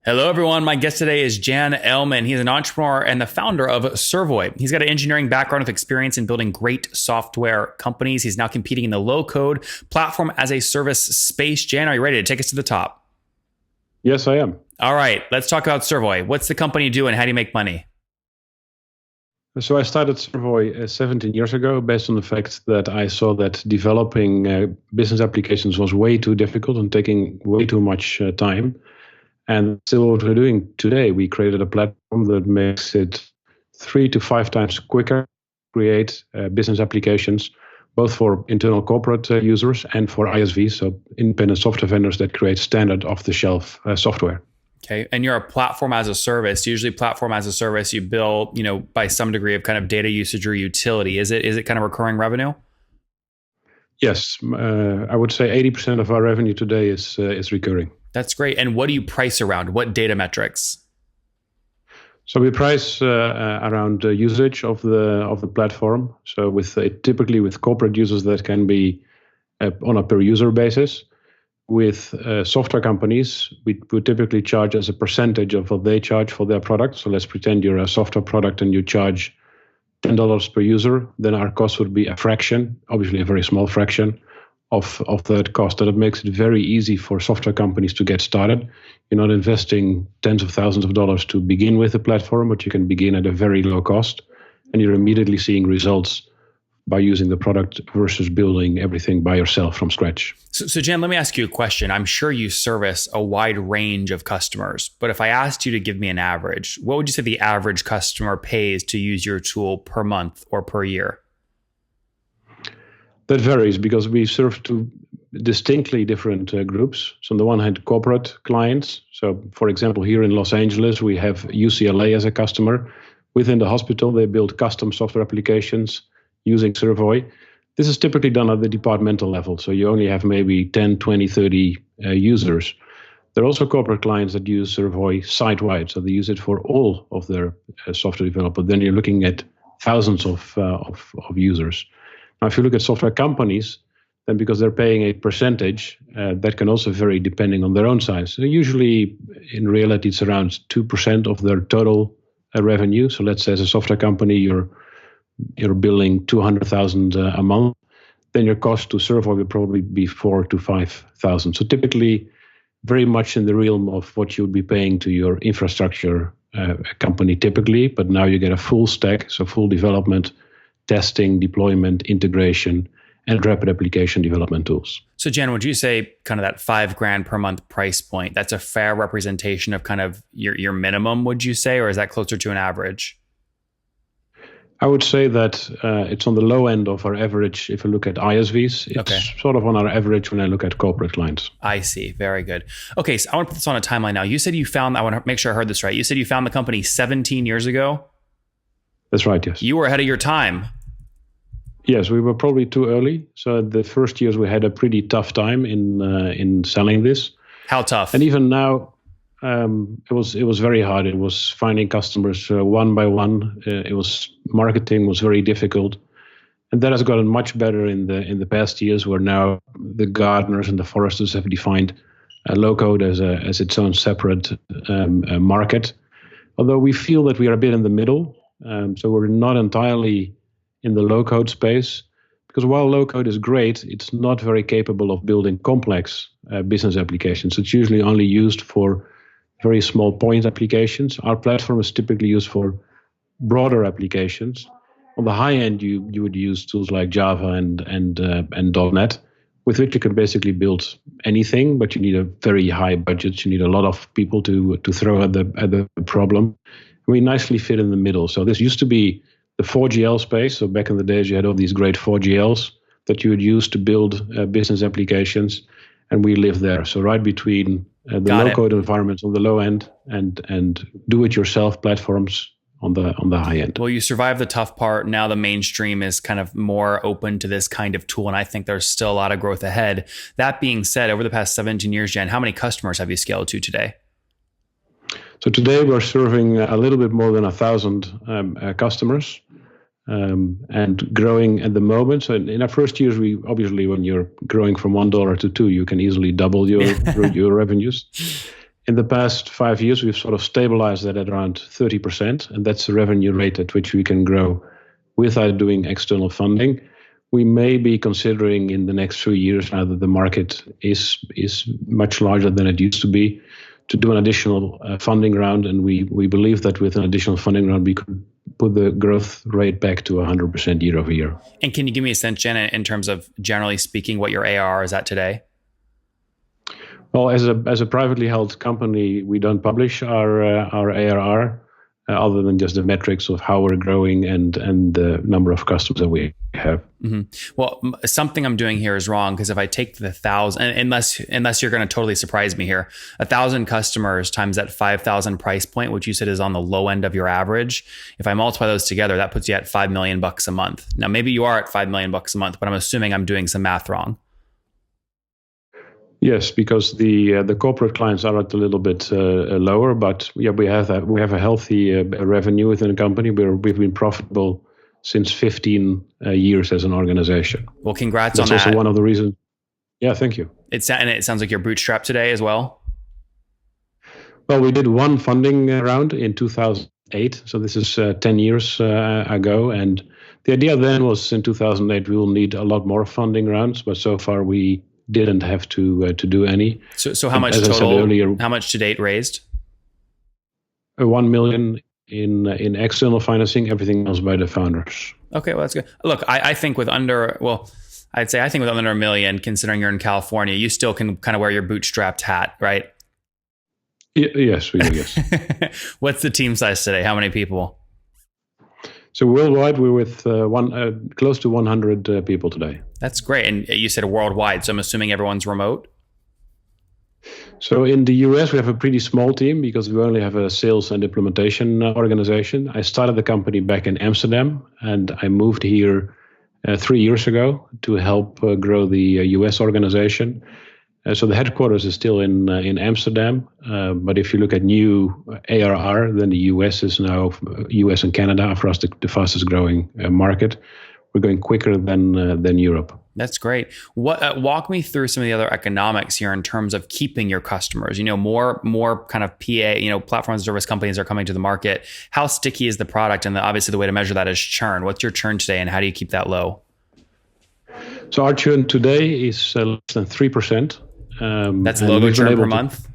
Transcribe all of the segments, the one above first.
Hello, everyone. My guest today is Jan Aleman. He's an entrepreneur and the founder of Servoy. He's got an engineering background with experience in building great software companies. He's now competing in the low-code platform as a service space. Jan, are you ready to take us to the top? Yes, I am. All right, let's talk about Servoy. What's the company do and how do you make money? So I started Servoy 17 years ago based on the fact that I saw that developing business applications was way too difficult and taking way too much time. And still what we're doing today, we created a platform that makes it 3 to 5 times quicker to create business applications, both for internal corporate users and for ISVs, so independent software vendors that create standard off-the-shelf software. Okay, and you're a platform as a service. Usually platform as a service, you bill, by some degree of kind of data usage or utility. Is it kind of recurring revenue? Yes, I would say 80% of our revenue today is recurring. That's great. And what do you price around? What data metrics? So we price around usage of the platform. So typically with corporate users, that can be on a per user basis. With software companies, we would typically charge as a percentage of what they charge for their product. So let's pretend you're a software product and you charge $10 per user. Then our cost would be a fraction, obviously a very small fraction of that cost. And it makes it very easy for software companies to get started. You're not investing tens of thousands of dollars to begin with the platform, but you can begin at a very low cost. And you're immediately seeing results by using the product versus building everything by yourself from scratch. So Jan, let me ask you a question. I'm sure you service a wide range of customers, but if I asked you to give me an average, what would you say the average customer pays to use your tool per month or per year? That varies because we serve two distinctly different groups. So on the one hand, corporate clients. So for example, here in Los Angeles, we have UCLA as a customer. Within the hospital, they build custom software applications using Servoy. This is typically done at the departmental level. So you only have maybe 10, 20, 30 users. There are also corporate clients that use Servoy site-wide. So they use it for all of their software development. Then you're looking at thousands of users. Now, if you look at software companies, then because they're paying a percentage, that can also vary depending on their own size. So usually, in reality, it's around 2% of their total revenue. So let's say as a software company, you're billing $200,000 a month, then your cost to Servoy will probably be $4,000 to $5,000. So typically, very much in the realm of what you would be paying to your infrastructure company typically, but now you get a full stack, so full development, testing, deployment, integration, and rapid application development tools. So Jan, would you say kind of that $5,000 per month price point, that's a fair representation of kind of your minimum, would you say, or is that closer to an average? I would say that it's on the low end of our average. If you look at ISVs, it's sort of on our average when I look at corporate clients. I see. Very good. Okay, so I want to put this on a timeline now. You said I want to make sure I heard this right. You said you found the company 17 years ago? That's right, yes. You were ahead of your time. Yes, we were probably too early. So the first years we had a pretty tough time in selling this. How tough? And even now, it was very hard. It was finding customers one by one. Marketing was very difficult, and that has gotten much better in the past years. Where now the gardeners and the foresters have defined low code as its own separate market. Although we feel that we are a bit in the middle, so we're not entirely in the low code space. Because while low code is great, it's not very capable of building complex business applications. It's usually only used for very small point applications. Our platform is typically used for broader applications. On the high end, you would use tools like Java and .NET, with which you can basically build anything, but you need a very high budget. You need a lot of people to throw at the problem. We nicely fit in the middle. So this used to be the 4GL space. So back in the days, you had all these great 4GLs that you would use to build business applications, and we live there. So right between the low-code environments on the low end and do-it-yourself platforms on the high end. Well, you survived the tough part. Now the mainstream is kind of more open to this kind of tool, and I think there's still a lot of growth ahead. That being said, over the past 17 years, Jan, how many customers have you scaled to today? So today we're serving a little bit more than 1,000 customers. And growing at the moment. So in our first years, we obviously, when you're growing from $1 to $2, you can easily double your revenues. In the past 5 years, we've sort of stabilized that at around 30%, and that's the revenue rate at which we can grow without doing external funding. We may be considering in the next few years, now that the market is much larger than it used to be, to do an additional funding round, and we believe that with an additional funding round, we could put the growth rate back to 100% year over year. And can you give me a sense, Jen, in terms of generally speaking, what your ARR is at today? Well, as a privately held company, we don't publish our ARR other than just the metrics of how we're growing and the number of customers that we have. Mm-hmm. Well, something I'm doing here is wrong, because if I take the 1,000, unless you're going to totally surprise me here, 1,000 customers times that 5,000 price point, which you said is on the low end of your average. If I multiply those together, that puts you at $5 million a month. Now, maybe you are at $5 million a month, but I'm assuming I'm doing some math wrong. Yes, because the corporate clients are at a little bit lower, but yeah, we have a healthy revenue within the company. We've been profitable since 15 years as an organization. Well, congrats on that. That's also one of the reasons. Yeah, thank you. And it sounds like you're bootstrapped today as well. Well, we did one funding round in 2008, so this is 10 years ago, and the idea then was in 2008 we will need a lot more funding rounds, but so far we didn't have to do any. So how much total? Earlier, how much to date raised? 1 million in external financing. Everything else by the founders. Okay, well that's good. Look, I think with under $1 million, considering you're in California, you still can kind of wear your bootstrapped hat, right? Yes, we do. Yes. What's the team size today? How many people? So worldwide, we're with close to 100 people today. That's great. And you said worldwide, so I'm assuming everyone's remote? So in the US, we have a pretty small team because we only have a sales and implementation organization. I started the company back in Amsterdam, and I moved here 3 years ago to help grow the US organization. So the headquarters is still in Amsterdam, but if you look at new ARR, then the US is now, US and Canada are for us the fastest growing market. We're going quicker than Europe. That's great. What walk me through some of the other economics here in terms of keeping your customers. More kind of PA, platform as a service companies are coming to the market. How sticky is the product? And obviously the way to measure that is churn. What's your churn today, and how do you keep that low? So our churn today is less than 3%. That's logo churn per month?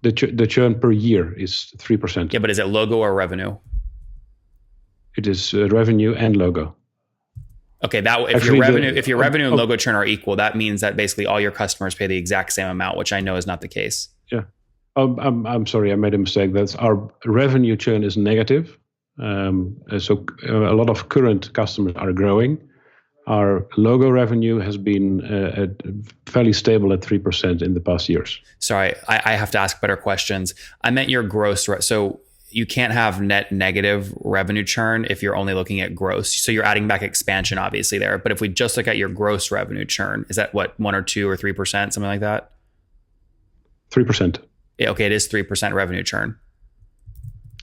The churn per year is 3%. Yeah, but is it logo or revenue? It is revenue and logo. Okay, if your revenue and logo churn are equal, that means that basically all your customers pay the exact same amount, which I know is not the case. Yeah. I'm sorry, I made a mistake. That's our revenue churn is negative. So a lot of current customers are growing. Our logo revenue has been fairly stable at 3% in the past years. Sorry, I have to ask better questions. I meant your gross. So you can't have net negative revenue churn if you're only looking at gross. So you're adding back expansion, obviously, there. But if we just look at your gross revenue churn, is that what, 1 or 2 or 3%, something like that? 3%. Yeah, okay, it is 3% revenue churn.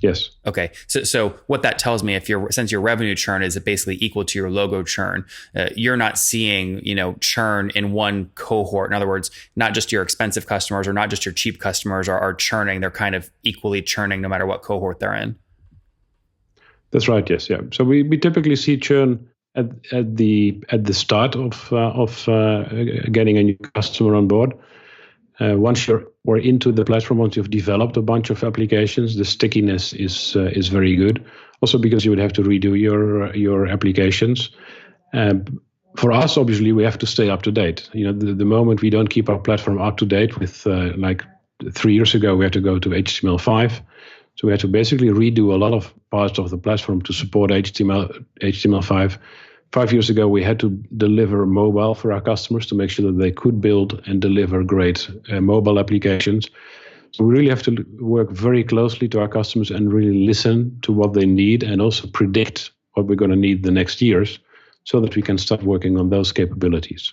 Yes. Okay. So what that tells me, since your revenue churn is basically equal to your logo churn, you're not seeing, churn in one cohort. In other words, not just your expensive customers or not just your cheap customers are churning. They're kind of equally churning no matter what cohort they're in. That's right. Yes. Yeah. So we typically see churn at the start of getting a new customer on board. Once we're into the platform, once you've developed a bunch of applications, the stickiness is very good. Also because you would have to redo your applications. For us, obviously, we have to stay up to date. The moment we don't keep our platform up to date with, like 3 years ago, we had to go to HTML5. So we had to basically redo a lot of parts of the platform to support HTML5. 5 years ago, we had to deliver mobile for our customers to make sure that they could build and deliver great mobile applications. So we really have to work very closely to our customers and really listen to what they need and also predict what we're going to need the next years so that we can start working on those capabilities.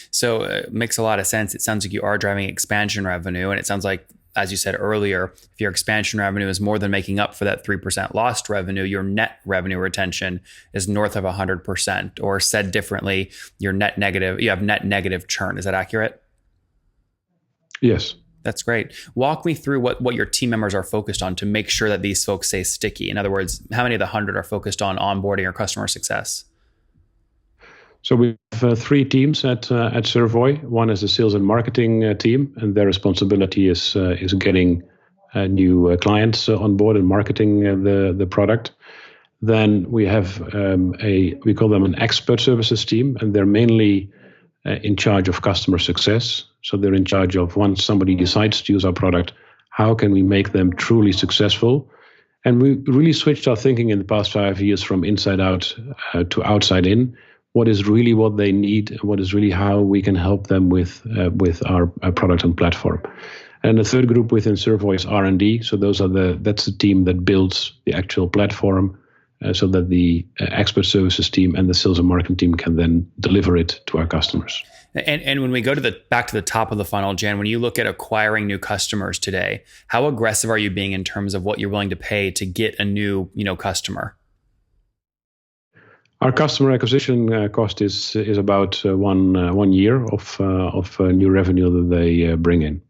So it makes a lot of sense. It sounds like you are driving expansion revenue, and it sounds like, as you said earlier, if your expansion revenue is more than making up for that 3% lost revenue, your net revenue retention is north of 100%. Or said differently, you have net negative churn. Is that accurate? Yes. That's great. Walk me through what your team members are focused on to make sure that these folks stay sticky. In other words, how many of the 100 are focused on onboarding or customer success? So we have three teams at Servoy. One is the sales and marketing team, and their responsibility is getting new clients on board and marketing the product. Then we have we call them an expert services team, and they're mainly in charge of customer success. So they're in charge of, once somebody decides to use our product, how can we make them truly successful? And we really switched our thinking in the past 5 years from inside out to outside in. What is really what they need, and what is really how we can help them with our product and platform. And the third group within Servoy is R&D. So that's the team that builds the actual platform, so that the expert services team and the sales and marketing team can then deliver it to our customers. And when we go back to the top of the funnel, Jan, when you look at acquiring new customers today, how aggressive are you being in terms of what you're willing to pay to get a new customer? Our customer acquisition cost is about 1 year of new revenue that they bring in.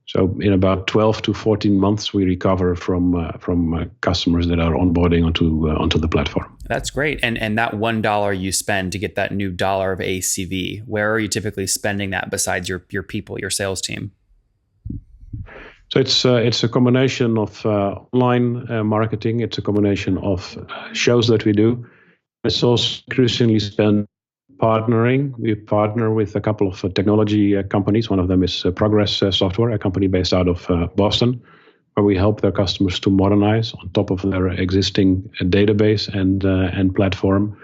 So in about 12 to 14 months, we recover from customers that are onboarding onto the platform. That's great. And that $1 you spend to get that new dollar of ACV, where are you typically spending that besides your people, your sales team? So it's a combination of online marketing. It's a combination of shows that we do. It's also increasingly spent partnering. We partner with a couple of technology companies. One of them is Progress Software, a company based out of Boston, where we help their customers to modernize on top of their existing database and platform,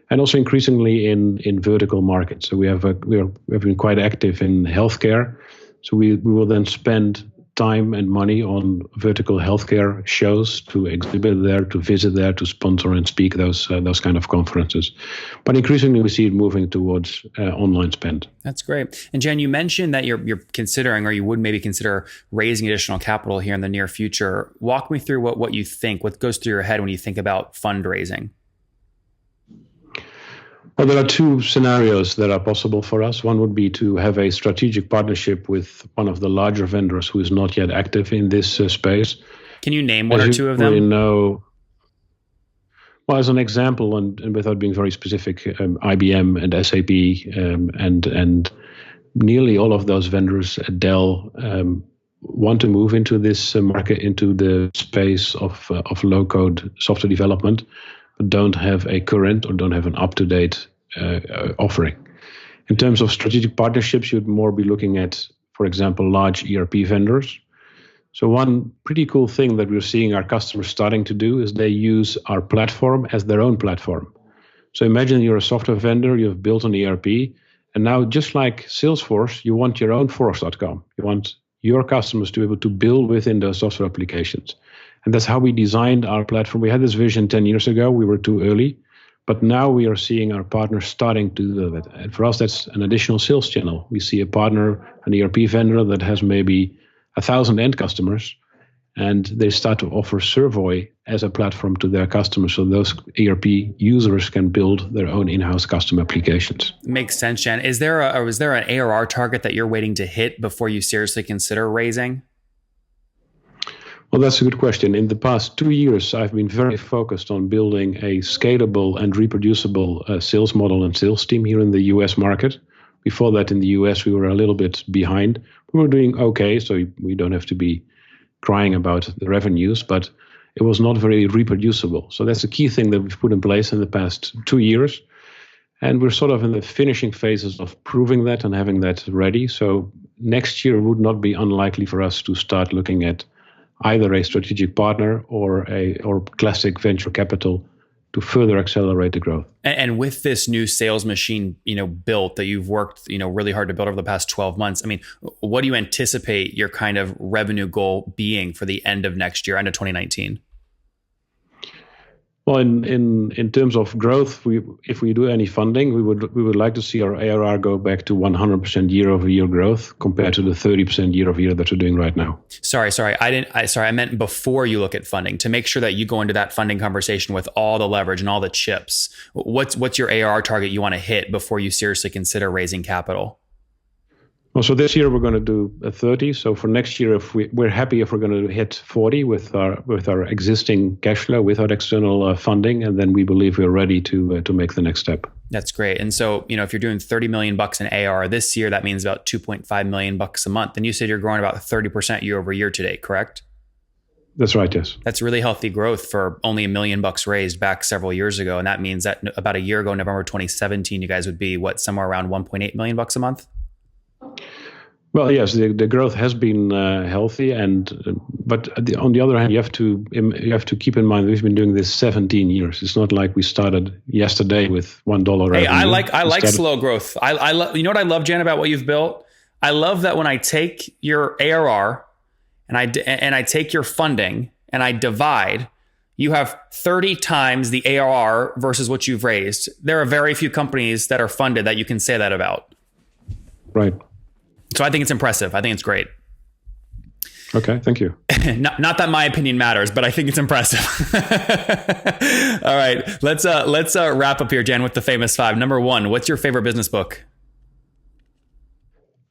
and also increasingly in vertical markets. So we have been quite active in healthcare. So we will then spend time and money on vertical healthcare shows, to exhibit there, to visit there, to sponsor and speak those kind of conferences. But increasingly, we see it moving towards online spend. That's great. And Jan, you mentioned that you're considering, or you would maybe consider, raising additional capital here in the near future. Walk me through what you think, what goes through your head when you think about fundraising. Well, there are two scenarios that are possible for us. One would be to have a strategic partnership with one of the larger vendors who is not yet active in this space. Can you name one or two of them? Well, as an example, and without being very specific, IBM and SAP and nearly all of those vendors, Dell, want to move into this market, into the space of low-code software development, but don't have a current or don't have an up-to-date offering. In terms of strategic partnerships, you'd more be looking at, for example, large ERP vendors. So one pretty cool thing that we're seeing our customers starting to do is they use our platform as their own platform. So imagine you're a software vendor, you've built an ERP, and now just like Salesforce, you want your own Force.com. You want your customers to be able to build within those software applications. And that's how we designed our platform. We had this vision 10 years ago. We were too early. But now we are seeing our partners starting to do that. And for us, that's an additional sales channel. We see a partner, an ERP vendor that has maybe 1,000 end customers, and they start to offer Servoy as a platform to their customers, so those ERP users can build their own in-house custom applications. Makes sense, Jan. Is there an ARR target that you're waiting to hit before you seriously consider raising? Well, that's a good question. In the past 2 years, I've been very focused on building a scalable and reproducible sales model and sales team here in the US market. Before that, in the US, we were a little bit behind. We were doing okay, so we don't have to be crying about the revenues, but it was not very reproducible. So that's a key thing that we've put in place in the past 2 years. And we're sort of in the finishing phases of proving that and having that ready. So next year would not be unlikely for us to start looking at either a strategic partner or classic venture capital to further accelerate the growth. And with this new sales machine, built, that you've worked, really hard to build over the past 12 months, I mean, what do you anticipate your kind of revenue goal being for the end of next year, end of 2019? Well, in terms of growth, if we do any funding, we would like to see our ARR go back to 100% year-over-year growth compared to the 30% year-over-year that we're doing right now. Sorry, I meant before you look at funding, to make sure that you go into that funding conversation with all the leverage and all the chips. What's your ARR target you want to hit before you seriously consider raising capital? Well, so this year we're going to do 30. So for next year, if we're happy if we're going to hit 40 with our existing cash flow, without external funding, and then we believe we're ready to make the next step. That's great. And so, if you're doing $30 million in ARR this year, that means about $2.5 million a month. And you said you're growing about 30% year over year today, correct? That's right, yes. That's really healthy growth for only $1 million raised back several years ago. And that means that about a year ago, November 2017, you guys would be somewhere around $1.8 million a month? Well, yes, the growth has been healthy, but on the other hand, you have to keep in mind we've been doing this 17 years. It's not like we started yesterday with $1 revenue. Hey, I like slow growth. I love, you know what I love, Jan, about what you've built? I love that when I take your ARR and I take your funding and I divide, you have 30 times the ARR versus what you've raised. There are very few companies that are funded that you can say that about. Right. So I think it's impressive. I think it's great. Okay, thank you. Not that my opinion matters, but I think it's impressive. All right, let's wrap up here, Jan, with the famous 5. Number 1, what's your favorite business book?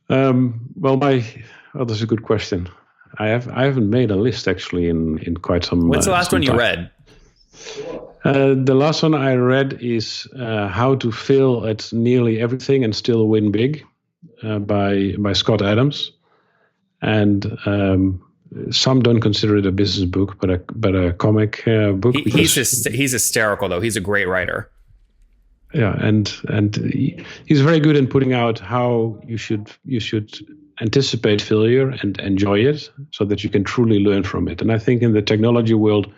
That's a good question. I haven't made a list actually in quite some. What's the last one you read? The last one I read is How to Fail at Nearly Everything and Still Win Big. By Scott Adams, and some don't consider it a business book, but a comic book. He's hysterical though. He's a great writer. Yeah, and he's very good in putting out how you should anticipate failure and enjoy it, so that you can truly learn from it. And I think in the technology world,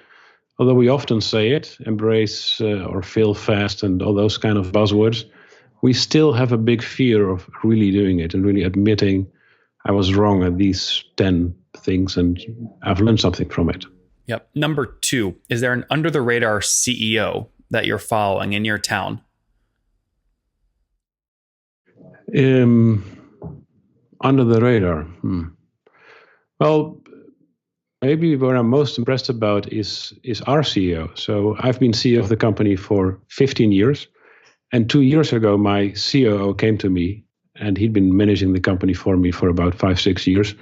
although we often say it, embrace or fail fast and all those kind of buzzwords, we still have a big fear of really doing it and really admitting I was wrong at these 10 things and I've learned something from it. Yep. Number 2, is there an under the radar CEO that you're following in your town? Under the radar. Well, maybe what I'm most impressed about is our CEO. So I've been CEO of the company for 15 years. And 2 years ago, my COO came to me, and he'd been managing the company for me for about 5-6 years.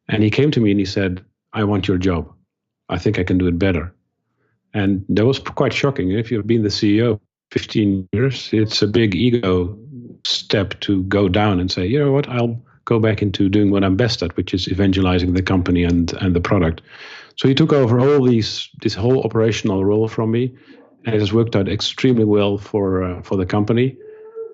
And he came to me and he said, I want your job. I think I can do it better. And that was quite shocking. If you've been the CEO 15 years, it's a big ego step to go down and say, you know what, I'll go back into doing what I'm best at, which is evangelizing the company and the product. So he took over this whole operational role from me. And it has worked out extremely well for the company.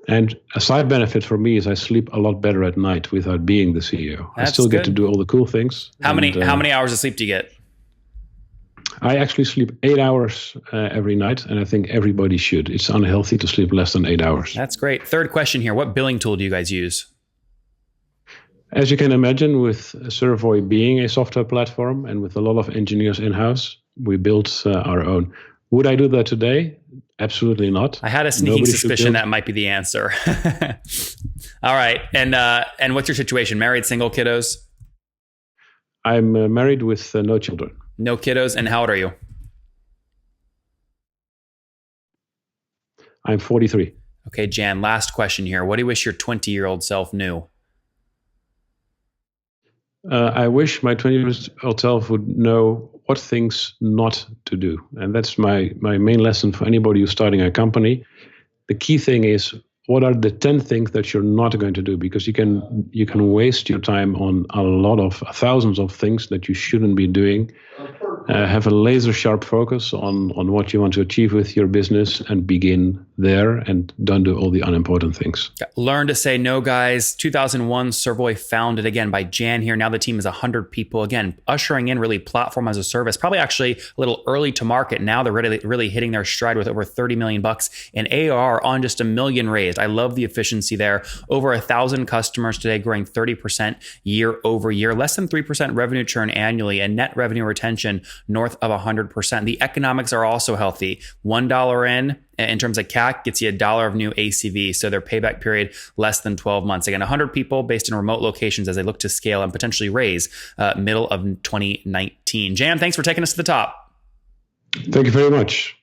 And a side benefit for me is I sleep a lot better at night without being the CEO. I still get to do all the cool things. How many hours of sleep do you get? I actually sleep 8 hours every night, and I think everybody should. It's unhealthy to sleep less than 8 hours. That's great. Third question here. What billing tool do you guys use? As you can imagine, with Servoy being a software platform and with a lot of engineers in-house, we built our own. Would I do that today? Absolutely not. I had a sneaking suspicion that might be the answer. All right. And what's your situation? Married, single, kiddos? I'm married with no children. No kiddos. And how old are you? I'm 43. Okay, Jan, last question here. What do you wish your 20-year-old self knew? I wish my 20-year-old self would know what things not to do. And that's my main lesson for anybody who's starting a company. The key thing is, what are the 10 things that you're not going to do? Because you can waste your time on a lot of thousands of things that you shouldn't be doing. Have a laser sharp focus on what you want to achieve with your business and begin there, and don't do all the unimportant things. Learn to say no, guys. 2001, Servoy founded again by Jan here. Now the team is 100 people. Again, ushering in really platform as a service, probably actually a little early to market. Now they're really hitting their stride with over $30 million in ARR on just $1 million raised. I love the efficiency there. Over 1,000 customers today, growing 30% year over year, less than 3% revenue churn annually, and net revenue retention north of 100%. The economics are also healthy. $1 in terms of CAC gets you $1 of new ACV. So their payback period less than 12 months. Again, 100 people based in remote locations as they look to scale and potentially raise middle of 2019. Jan, thanks for taking us to the top. Thank you very much.